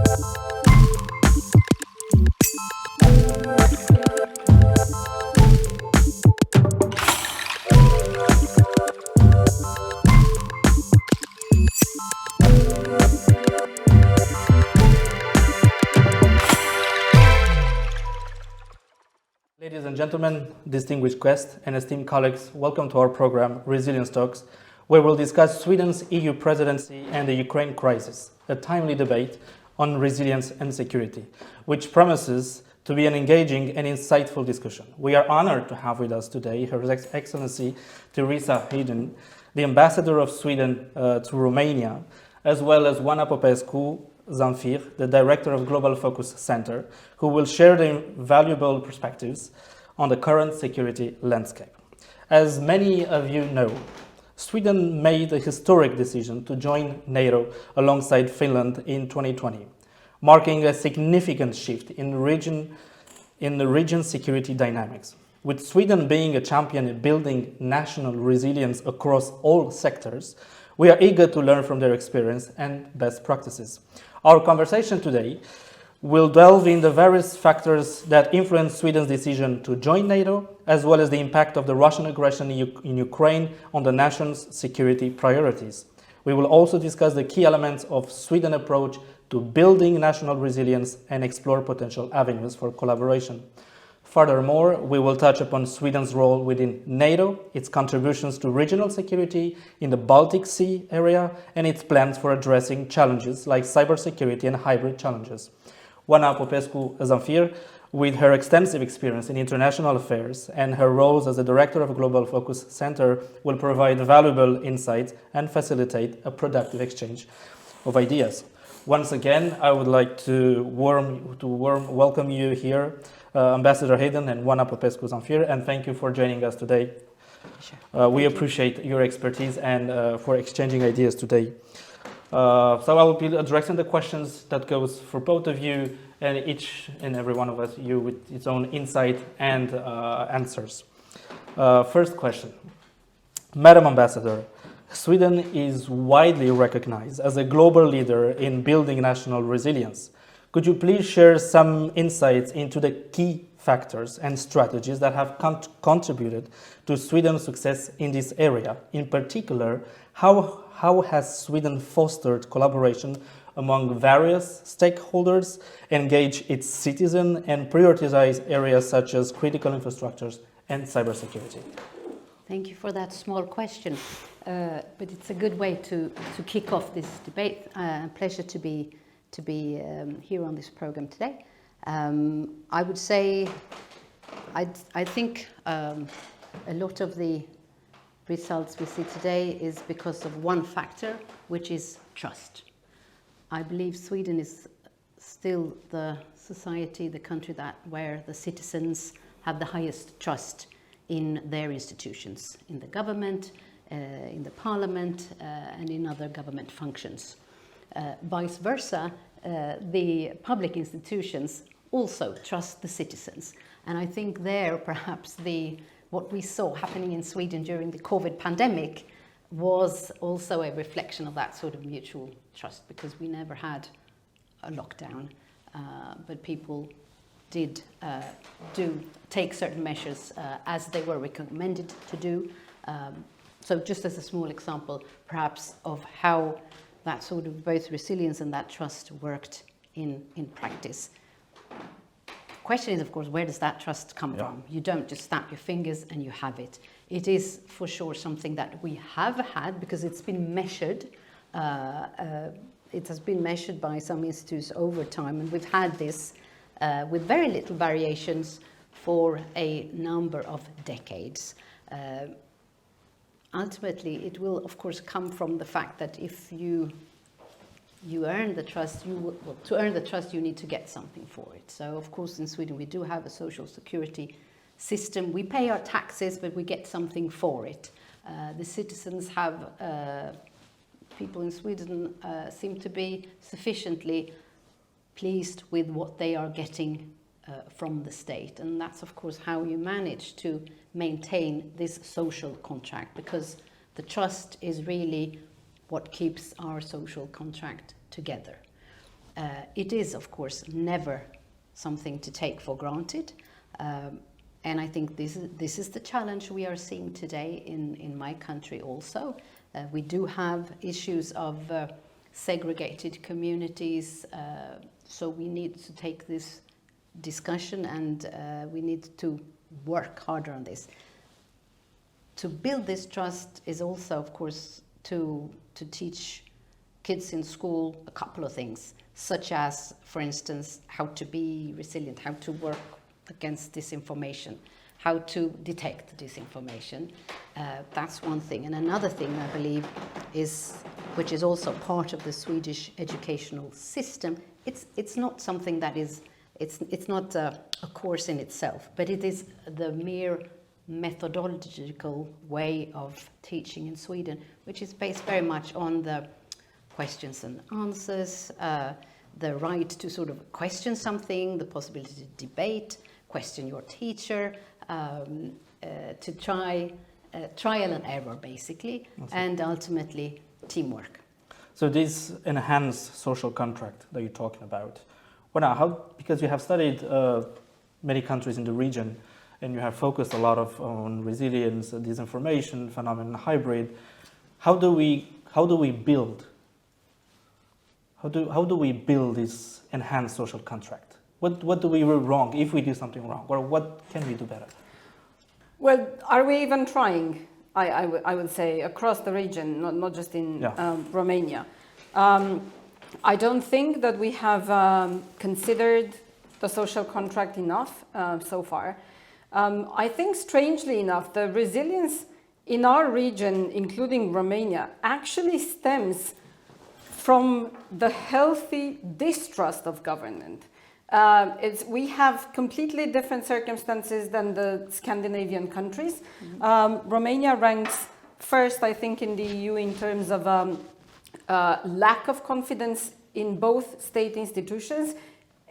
Ladies and gentlemen, distinguished guests and esteemed colleagues, welcome to our program, Resilience Talks, where we'll discuss Sweden's EU presidency and the Ukraine crisis, a timely debate on resilience and security, which promises to be an engaging and insightful discussion. We are honored to have with us today Her Excellency Therese Hyden, the Ambassador of Sweden to Romania, as well as Oana Popescu Zamfir, the Director of Global Focus Center, who will share their valuable perspectives on the current security landscape. As many of you know, Sweden made a historic decision to join NATO alongside Finland in 2020, marking a significant shift in the region's security dynamics. With Sweden being a champion in building national resilience across all sectors, we are eager to learn from their experience and best practices. Our conversation today will delve in the various factors that influence Sweden's decision to join NATO, as well as the impact of the Russian aggression in Ukraine on the nation's security priorities. We will also discuss the key elements of Sweden's approach to building national resilience and explore potential avenues for collaboration. Furthermore, we will touch upon Sweden's role within NATO, its contributions to regional security in the Baltic Sea area, and its plans for addressing challenges like cybersecurity and hybrid challenges. Oana Popescu Zamfir, with her extensive experience in international affairs and her roles as the Director of Global Focus Center, will provide valuable insights and facilitate a productive exchange of ideas. Once again, I would like to warm welcome you here, Ambassador Hyden and Oana Popescu Zamfir, and thank you for joining us today. We appreciate your expertise and for exchanging ideas today. So I will be addressing the questions that goes for both of you, and each and every one of us, you with its own insight and answers. First question. Madam Ambassador, Sweden is widely recognized as a global leader in building national resilience. Could you please share some insights into the key factors and strategies that have contributed to Sweden's success in this area? In particular, how has Sweden fostered collaboration among various stakeholders, engage its citizens, and prioritize areas such as critical infrastructures and cybersecurity? Thank you for that small question, but it's a good way to kick off this debate. Pleasure to be here on this program today. I would say I think a lot of the results we see today is because of one factor, which is trust. I believe Sweden is still the society, the country where the citizens have the highest trust in their institutions, in the government, in the parliament, and in other government functions. Vice versa, the public institutions also trust the citizens. And I think there perhaps what we saw happening in Sweden during the COVID pandemic was also a reflection of that sort of mutual trust, because we never had a lockdown, but people did take certain measures as they were recommended to do. So just as a small example, perhaps, of how that sort of both resilience and that trust worked in practice. Question is, of course, where does that trust come from? You don't just snap your fingers and you have it. It is for sure something that we have had, because it's been measured. It has been measured by some institutes over time, and we've had this with very little variations for a number of decades. Ultimately, it will, of course, come from the fact that if you earn the trust, to earn the trust, you need to get something for it. So, of course, in Sweden, we do have a social security system. We pay our taxes, but we get something for it. The citizens have, people in Sweden seem to be sufficiently pleased with what they are getting from the state. And that's, of course, how you manage to maintain this social contract, because the trust is really what keeps our social contract together. It is, of course, never something to take for granted. And I think this is the challenge we are seeing today in my country also. We do have issues of segregated communities, so we need to take this discussion and we need to work harder on this. To build this trust is also, of course, to teach kids in school a couple of things, such as, for instance, how to be resilient, how to work against disinformation, how to detect disinformation. That's one thing. And another thing, I believe, is, which is also part of the Swedish educational system, it's not something that is, it's not a course in itself, but it is the mere methodological way of teaching in Sweden, which is based very much on the questions and answers, the right to sort of question something, the possibility to debate, question your teacher, to try trial and error, basically, and ultimately teamwork. So this enhanced social contract that you're talking about, because you have studied many countries in the region, and you have focused a lot on resilience, disinformation, phenomenon, hybrid. How do we build this enhanced social contract? What do we do wrong if we do something wrong, or what can we do better? Well, are we even trying? I would say across the region, not just in Romania. I don't think that we have considered the social contract enough so far. I think, strangely enough, the resilience in our region, including Romania, actually stems from the healthy distrust of government. We have completely different circumstances than the Scandinavian countries. Romania ranks first, I think, in the EU in terms of lack of confidence in both state institutions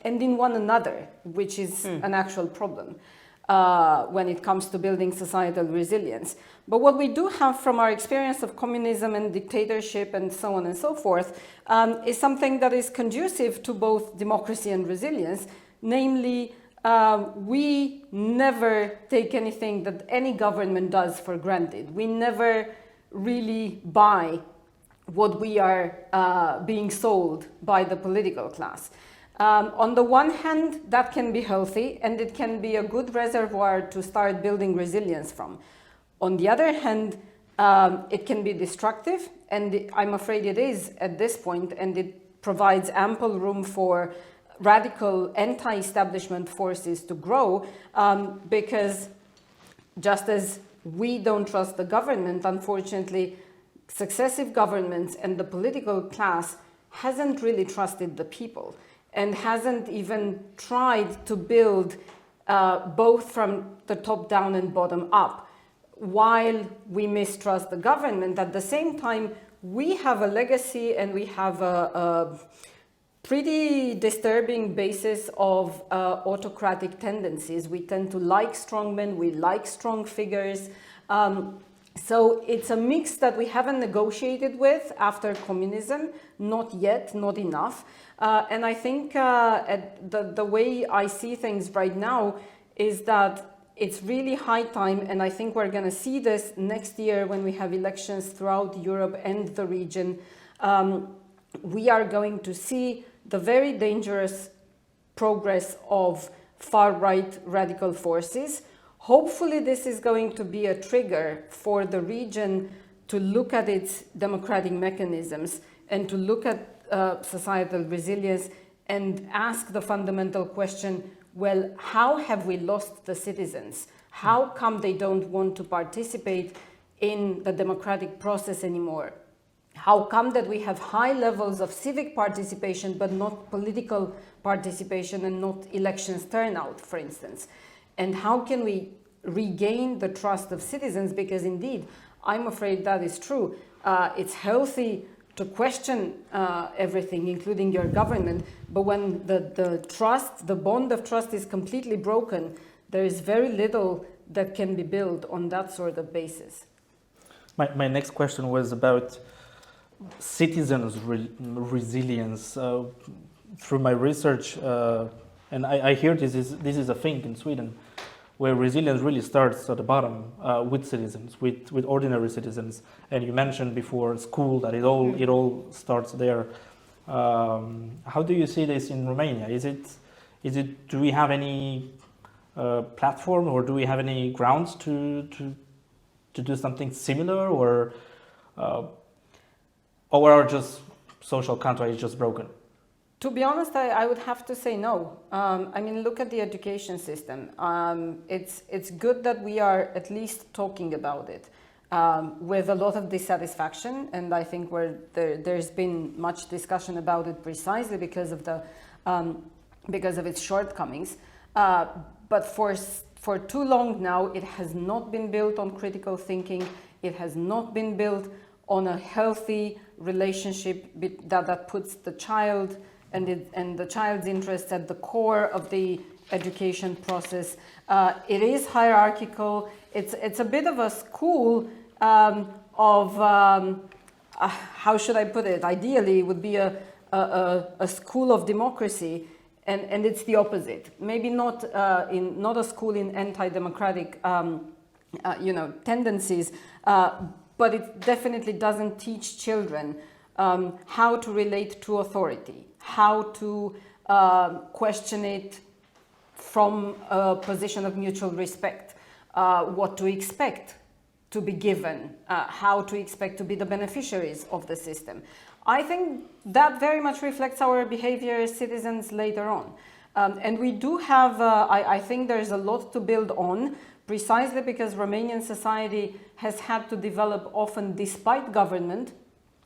and in one another, which is an actual problem when it comes to building societal resilience. But what we do have from our experience of communism and dictatorship and so on and so forth is something that is conducive to both democracy and resilience. Namely, we never take anything that any government does for granted. We never really buy what we are being sold by the political class. On the one hand, that can be healthy and it can be a good reservoir to start building resilience from. On the other hand, it can be destructive, and I'm afraid it is at this point, and it provides ample room for radical anti-establishment forces to grow, because just as we don't trust the government, unfortunately, successive governments and the political class hasn't really trusted the people and hasn't even tried to build both from the top down and bottom up. While we mistrust the government, at the same time, we have a legacy and we have a pretty disturbing basis of autocratic tendencies. We tend to like strongmen, we like strong figures. So it's a mix that we haven't negotiated with after communism, not yet, not enough. And I think the way I see things right now is that it's really high time, and I think we're going to see this next year when we have elections throughout Europe and the region. We are going to see the very dangerous progress of far-right radical forces. Hopefully this is going to be a trigger for the region to look at its democratic mechanisms and to look at societal resilience and ask the fundamental question, well, how have we lost the citizens? How come they don't want to participate in the democratic process anymore? How come that we have high levels of civic participation but not political participation and not elections turnout, for instance? And how can we regain the trust of citizens? Because indeed, I'm afraid that is true. It's healthy to question everything, including your government, but when the trust, the bond of trust is completely broken, there is very little that can be built on that sort of basis. My next question was about citizens' resilience. through my research, and I hear this is a thing in Sweden, where resilience really starts at the bottom with citizens, with ordinary citizens. And you mentioned before school that it all starts there. How do you see this in Romania? Is it? Do we have any platform, or do we have any grounds to do something similar, or are just social contracts just broken? To be honest, I would have to say no. I mean, look at the education system. It's good that we are at least talking about it with a lot of dissatisfaction, and I think there's been much discussion about it precisely because of its shortcomings. But for too long now, it has not been built on critical thinking. It has not been built on a healthy relationship that puts the child and the child's interests at the core of the education process. It is hierarchical. It's a bit of a school of how should I put it? Ideally, it would be a school of democracy, and it's the opposite. Maybe not a school in anti-democratic tendencies, but it definitely doesn't teach children how to relate to authority, how to question it from a position of mutual respect, what to expect to be given, how to expect to be the beneficiaries of the system. I think that very much reflects our behavior as citizens later on. And we do have, I think there's a lot to build on, precisely because Romanian society has had to develop often despite government,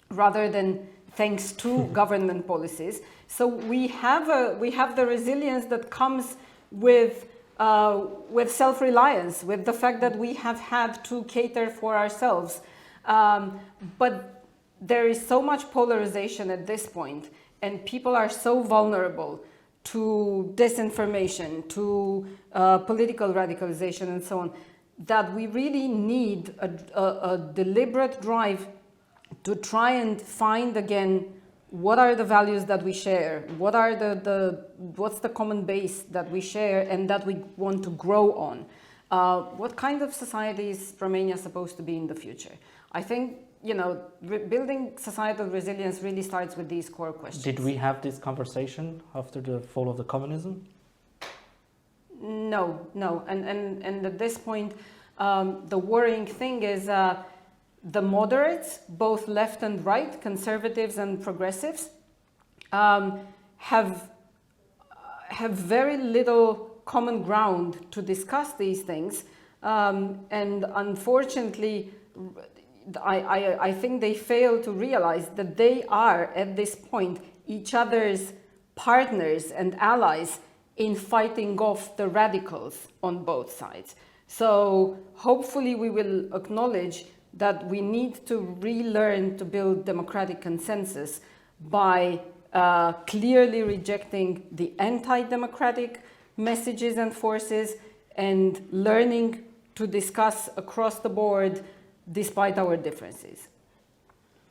rather than thanks to government policies. So we have the resilience that comes with self-reliance, with the fact that we have had to cater for ourselves. But there is so much polarization at this point, and people are so vulnerable to disinformation, to political radicalization and so on, that we really need a deliberate drive to try and find again what are the values that we share, what's the common base that we share and that we want to grow on. What kind of society is Romania supposed to be in the future? I think, building societal resilience really starts with these core questions. Did we have this conversation after the fall of the communism? No. And at this point, the worrying thing is the moderates, both left and right, conservatives and progressives, have very little common ground to discuss these things. And unfortunately, I think they fail to realize that they are, at this point, each other's partners and allies in fighting off the radicals on both sides. So hopefully we will acknowledge that we need to relearn to build democratic consensus by clearly rejecting the anti-democratic messages and forces and learning to discuss across the board despite our differences.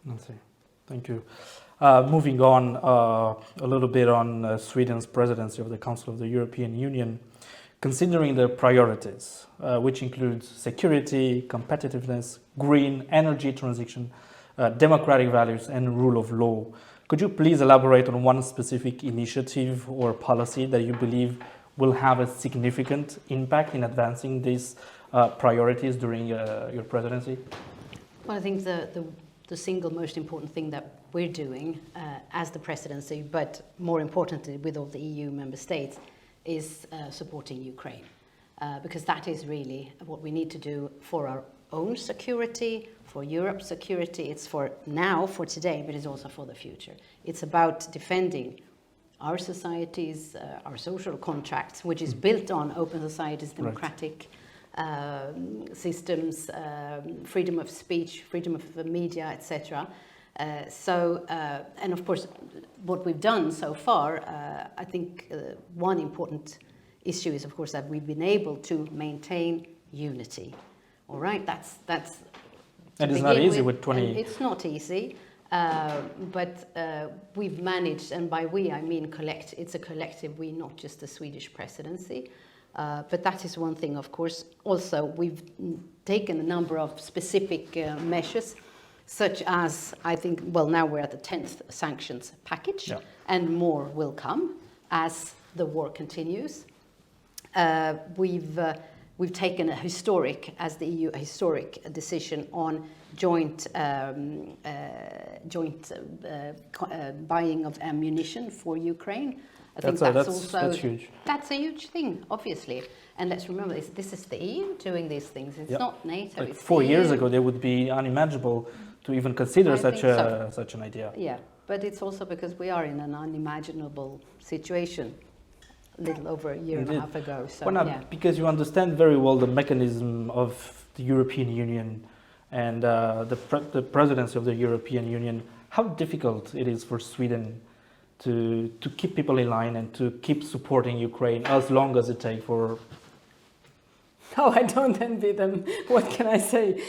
I see. Thank you. Moving on a little bit on Sweden's presidency of the Council of the European Union, considering the priorities, which include security, competitiveness, green energy transition, democratic values, and rule of law. Could you please elaborate on one specific initiative or policy that you believe will have a significant impact in advancing these priorities during your presidency? Well, I think the single most important thing that we're doing as the presidency, but more importantly with all the EU member states, is supporting Ukraine. Because that is really what we need to do for our own security, for Europe's security. It's for now, for today, but it's also for the future. It's about defending our societies, our social contracts, which is built on open societies, democratic systems, freedom of speech, freedom of the media, etc. And of course, what we've done so far, I think one important issue is, of course, that we've been able to maintain unity. All right, that's. And it's not easy with 20. It's not easy. But we've managed, and by we I mean it's a collective we, not just the Swedish presidency. But that is one thing, of course. Also, we've taken a number of specific measures, such as, I think, well, now we're at the 10th sanctions package, and more will come as the war continues. We've taken a historic, as the EU, a historic decision on joint buying of ammunition for Ukraine. I think that's huge. That's a huge thing, obviously. And let's remember this is the EU doing these things. It's not NATO. Like it's 4 years ago, they would be unimaginable to even consider such an idea. Yeah, but it's also because we are in an unimaginable situation a little over a year and a half ago. So, because you understand very well the mechanism of the European Union and the presidency of the European Union, how difficult it is for Sweden to keep people in line and to keep supporting Ukraine as long as it takes for... Oh, I don't envy them. What can I say?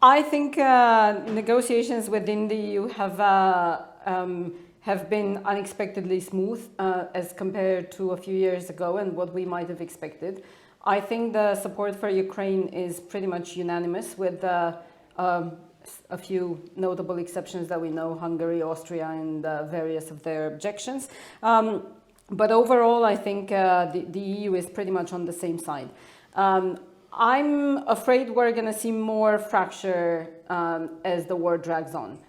I think negotiations within the EU have been unexpectedly smooth as compared to a few years ago and what we might have expected. I think the support for Ukraine is pretty much unanimous, with a few notable exceptions that we know, Hungary, Austria, and various of their objections. But overall, I think the EU is pretty much on the same side. I'm afraid we're going to see more fracture as the war drags on.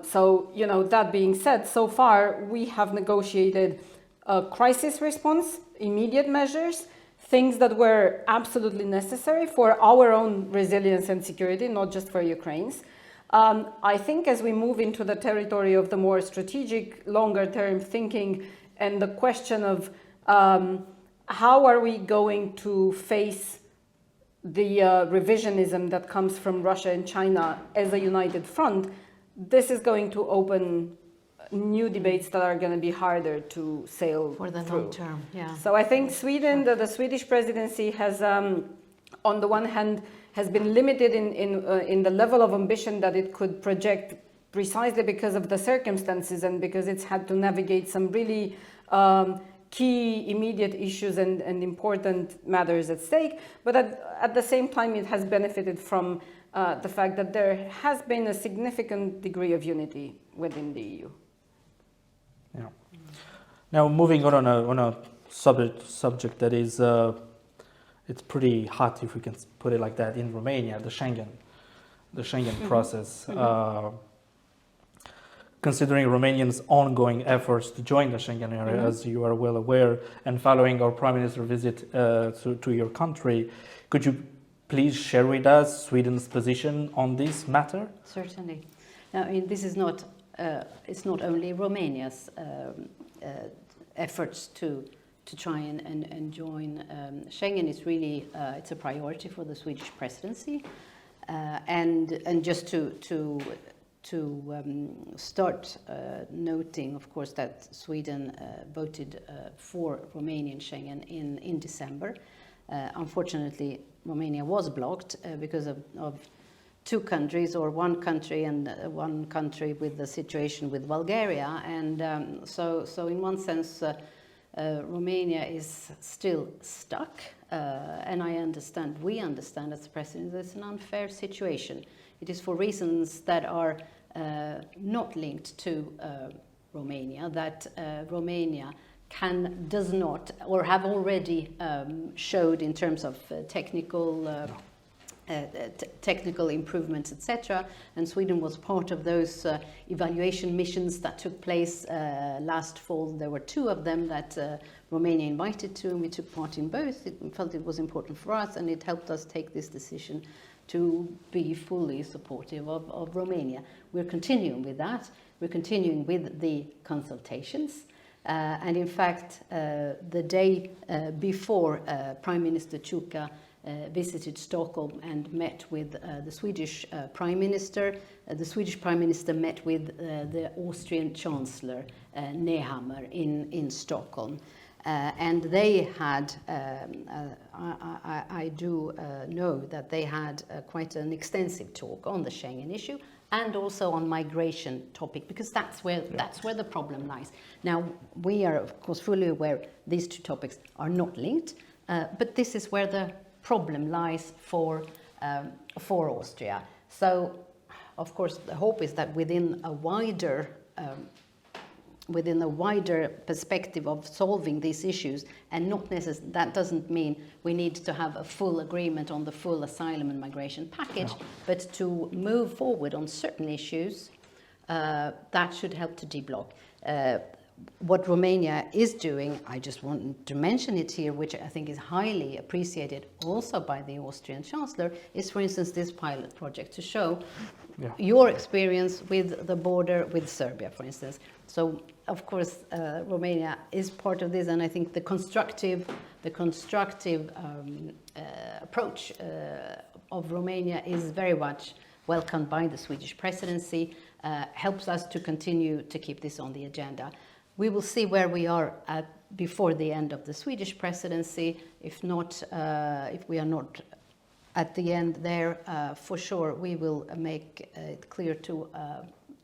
So, that being said, so far we have negotiated a crisis response, immediate measures, things that were absolutely necessary for our own resilience and security, not just for Ukraine's. I think as we move into the territory of the more strategic, longer-term thinking and the question of how are we going to face the revisionism that comes from Russia and China as a united front, this is going to open new debates that are going to be harder to sail for the through. long term. Yeah. So I think Sweden, the Swedish presidency has, on the one hand, has been limited in the level of ambition that it could project, precisely because of the circumstances and because it's had to navigate some really key immediate issues and important matters at stake. But at the same time, it has benefited from the fact that there has been a significant degree of unity within the EU. Yeah. Now, moving on a subject that is it's pretty hot, if we can put it like that, in Romania, the Schengen process. Considering Romanians' ongoing efforts to join the Schengen area, as you are well aware, and following our Prime Minister's visit to your country, could you please share with us Sweden's position on this matter? Certainly. Now, I mean, this is not, it's not only Romania's efforts to try and join Schengen. It's really, it's a priority for the Swedish presidency. And just to start noting, of course, that Sweden voted for Romanian Schengen in December. Unfortunately, Romania was blocked because of two countries, or one country and one country with the situation with Bulgaria. And so in one sense, Romania is still stuck. And we understand as the president, it's an unfair situation. It is for reasons that are not linked to Romania, that Romania does not, or have already showed in terms of technical improvements, etc. And Sweden was part of those evaluation missions that took place last fall. There were two of them that Romania invited to, and we took part in both. We felt it was important for us, and it helped us take this decision to be fully supportive of Romania. We're continuing with that. We're continuing with the consultations. And in fact, the day before Prime Minister Čuka visited Stockholm and met with the Swedish Prime Minister, the Swedish Prime Minister met with the Austrian Chancellor Nehammer in Stockholm. And they had, I do know that they had quite an extensive talk on the Schengen issue, and also on migration topic, because that's where the problem lies. Now, we are of course fully aware these two topics are not linked, but this is where the problem lies for Austria. So, of course, the hope is that within a wider perspective of solving these issues, and not necessarily, that doesn't mean we need to have a full agreement on the full asylum and migration package, but to move forward on certain issues, that should help to deblock. What Romania is doing, I just want to mention it here, which I think is highly appreciated also by the Austrian Chancellor, is, for instance, this pilot project to show your experience with the border with Serbia, for instance. So, of course, Romania is part of this, and I think the constructive approach of Romania is very much welcomed by the Swedish presidency, helps us to continue to keep this on the agenda. We will see where we are before the end of the Swedish presidency. If we are not at the end there, for sure we will make it clear to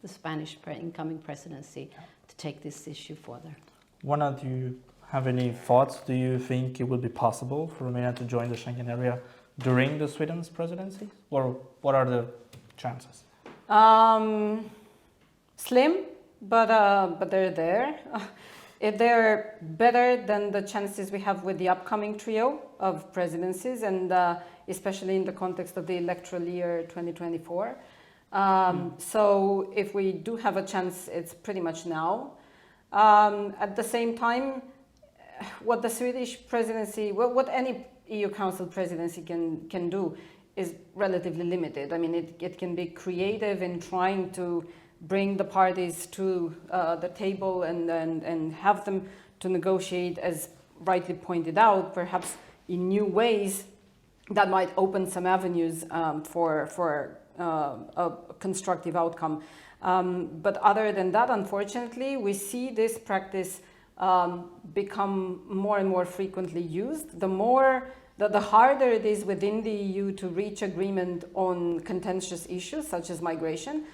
the Spanish incoming presidency to take this issue further. Oana, do you have any thoughts? Do you think it would be possible for Romania to join the Schengen area during the Sweden's presidency? Or what are the chances? Slim, but they're there. If they're better than the chances we have with the upcoming trio of presidencies, and especially in the context of the electoral year 2024. So if we do have a chance, it's pretty much now. At the same time, what the Swedish presidency, what any EU Council presidency can do is relatively limited. I mean, it can be creative in trying to bring the parties to the table and have them to negotiate, as rightly pointed out, perhaps in new ways that might open some avenues for a constructive outcome. But other than that, unfortunately, we see this practice become more and more frequently used. The harder it is within the EU to reach agreement on contentious issues such as migration,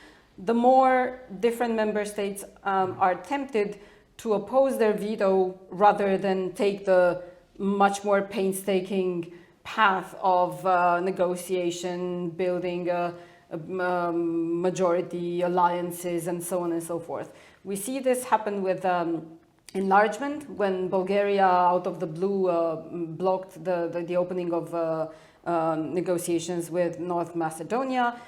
the more different member states are tempted to oppose their veto rather than take the much more painstaking path of negotiation, building majority alliances, and so on and so forth. We see this happen with enlargement, when Bulgaria, out of the blue, blocked the opening of negotiations with North Macedonia.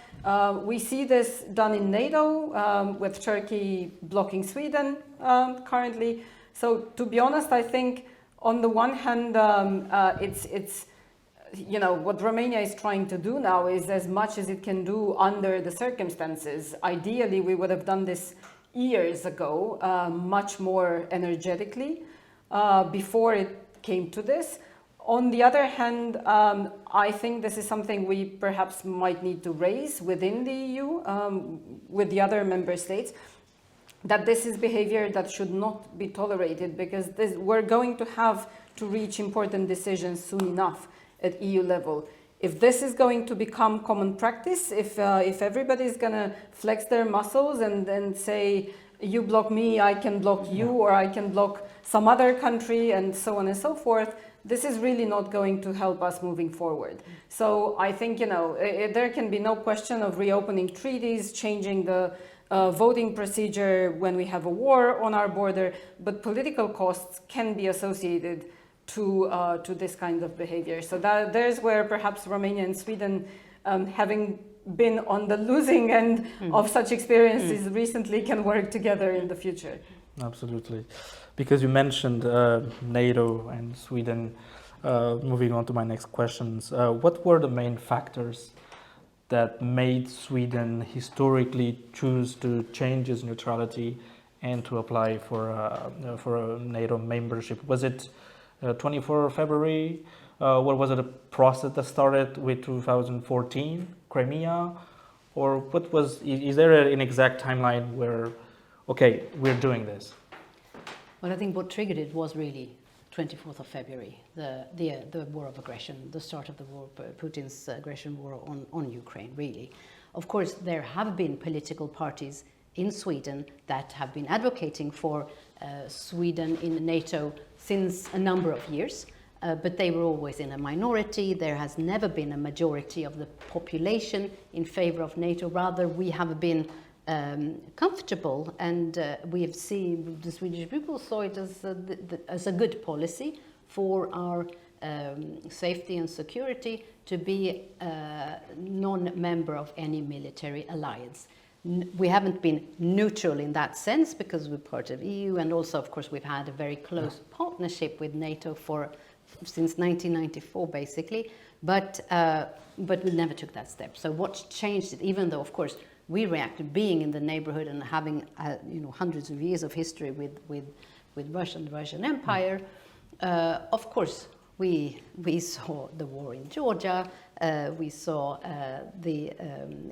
We see this done in NATO, with Turkey blocking Sweden currently. So, to be honest, I think on the one hand, it's what Romania is trying to do now is as much as it can do under the circumstances. Ideally, we would have done this years ago, much more energetically, before it came to this. On the other hand, I think this is something we perhaps might need to raise within the EU with the other member states, that this is behavior that should not be tolerated, because we're going to have to reach important decisions soon enough at EU level. If this is going to become common practice, if everybody's going to flex their muscles and say, you block me, I can block you, or I can block some other country, and so on and so forth, this is really not going to help us moving forward. So I think, there can be no question of reopening treaties, changing the voting procedure when we have a war on our border, but political costs can be associated to this kind of behavior. So there's where perhaps Romania and Sweden, having been on the losing end of such experiences recently, can work together in the future. Absolutely. Because you mentioned NATO and Sweden, moving on to my next questions, what were the main factors that made Sweden historically choose to change its neutrality and to apply for a NATO membership? Was it 24 February? Or was it a process that started with 2014, Crimea? Or what was, is there an exact timeline where, okay, we're doing this? Well, I think what triggered it was really 24th of February, the war of aggression, the start of the war, Putin's aggression war on Ukraine, really. Of course, there have been political parties in Sweden that have been advocating for Sweden in NATO since a number of years, but they were always in a minority. There has never been a majority of the population in favor of NATO. Rather, we have been comfortable, and we have seen the Swedish people saw it as a good policy for our safety and security to be a non-member of any military alliance. We haven't been neutral in that sense because we're part of EU, and also, of course, we've had a very close partnership with NATO since 1994, basically. But we never took that step. So what changed it? Even though, of course, we reacted, being in the neighborhood and having hundreds of years of history with Russia and the Russian Empire. Of course, we saw the war in Georgia. We saw the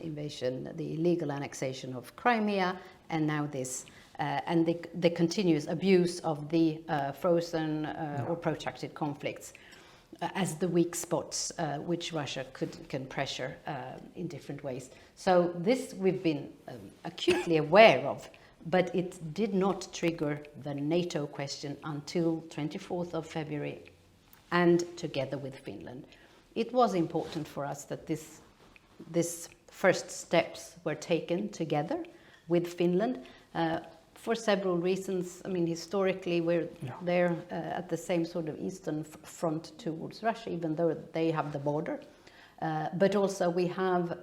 invasion, the illegal annexation of Crimea, and now this, and the continuous abuse of the frozen or protracted conflicts as the weak spots which Russia can pressure in different ways. So this we've been acutely aware of, but it did not trigger the NATO question until 24th of February, and together with Finland. It was important for us that this first steps were taken together with Finland for several reasons. I mean, historically, we're there at the same sort of eastern front towards Russia, even though they have the border. But also we have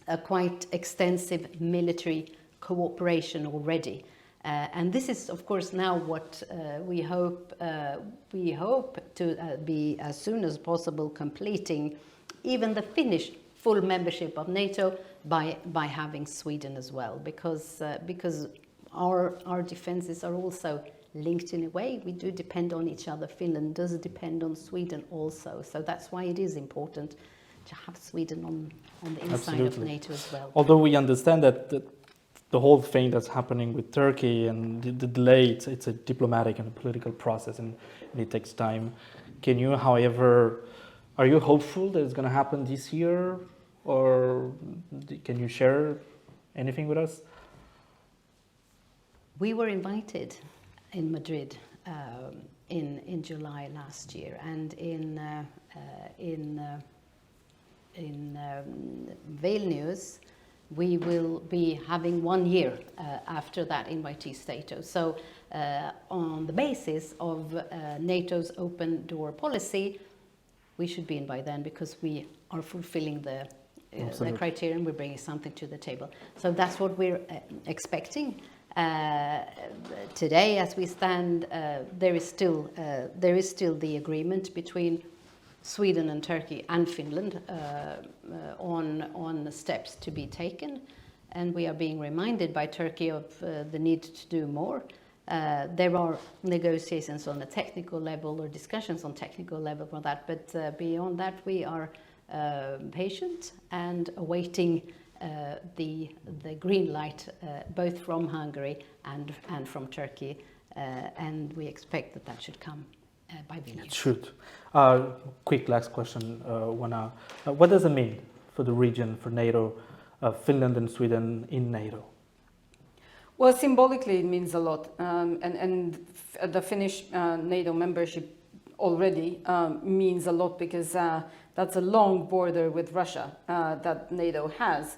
a quite extensive military cooperation already. And this is, of course, now what we hope to be as soon as possible completing even the Finnish full membership of NATO by having Sweden as well, because our defenses are also linked in a way. We do depend on each other. Finland does depend on Sweden also, so that's why it is important to have Sweden on the inside of NATO as well. Although we understand that the whole thing that's happening with Turkey and the delay, it's a diplomatic and a political process, and it takes time. Can you, however, are you hopeful that it's going to happen this year, or can you share anything with us? We were invited in Madrid in July last year, and in Vilnius we will be having 1 year after that invitee status. So on the basis of NATO's open door policy, we should be in by then, because we are fulfilling the criteria and we're bringing something to the table. So that's what we're expecting. Today, as we stand, there is still the agreement between Sweden and Turkey and Finland on the steps to be taken, and we are being reminded by Turkey of the need to do more. There are negotiations on a technical level or discussions on technical level for that, but beyond that we are patient and awaiting the green light both from Hungary and from Turkey, and we expect that should come by Vilnius. It should. Quick last question, Oana. What does it mean for the region, for NATO, Finland and Sweden in NATO? Well, symbolically it means a lot, and the Finnish NATO membership already means a lot, because that's a long border with Russia that NATO has.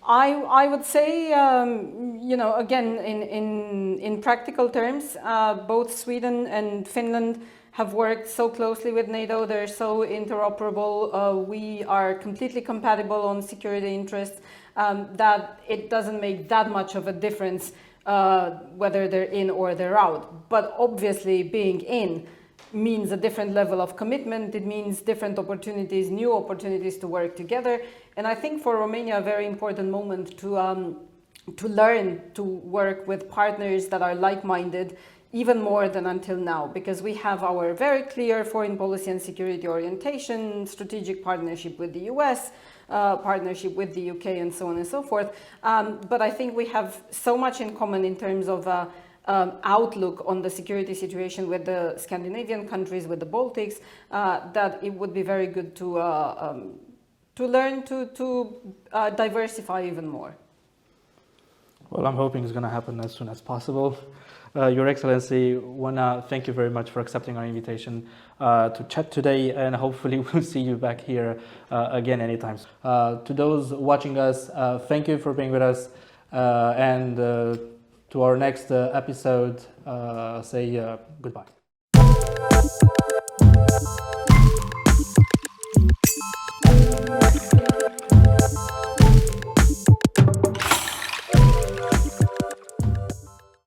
I would say, again, in practical terms, both Sweden and Finland have worked so closely with NATO. They're so interoperable. We are completely compatible on security interests, that it doesn't make that much of a difference whether they're in or they're out. But obviously, being in means a different level of commitment. It means different opportunities, new opportunities to work together. And I think for Romania, a very important moment to learn to work with partners that are like-minded, even more than until now, because we have our very clear foreign policy and security orientation, strategic partnership with the US, partnership with the UK, and so on and so forth. But I think we have so much in common in terms of outlook on the security situation with the Scandinavian countries, with the Baltics, that it would be very good learn to diversify even more. Well, I'm hoping it's going to happen as soon as possible. Your Excellency, Oana, thank you very much for accepting our invitation to chat today, and hopefully we'll see you back here again anytime. To those watching us, thank you for being with us, and to our next episode, say goodbye.